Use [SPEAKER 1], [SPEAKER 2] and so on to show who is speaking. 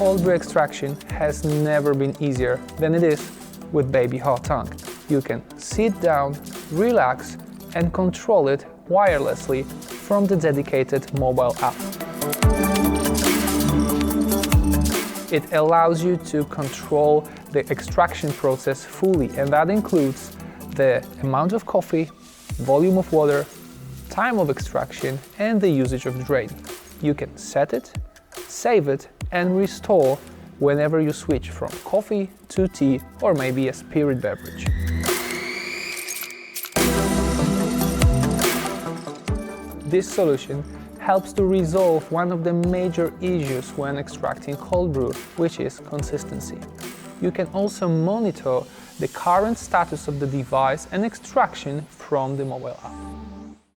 [SPEAKER 1] Cold brew extraction has never been easier than it is with Baby Hardtank. You can sit down, relax, and control it wirelessly from the dedicated mobile app. It allows you to control the extraction process fully, and that includes the amount of coffee, volume of water, time of extraction, and the usage of drain. You can set it, save it, and restore whenever you switch from coffee to tea or maybe a spirit beverage. This solution helps to resolve one of the major issues when extracting cold brew, which is consistency. You can also monitor the current status of the device and extraction from the mobile app.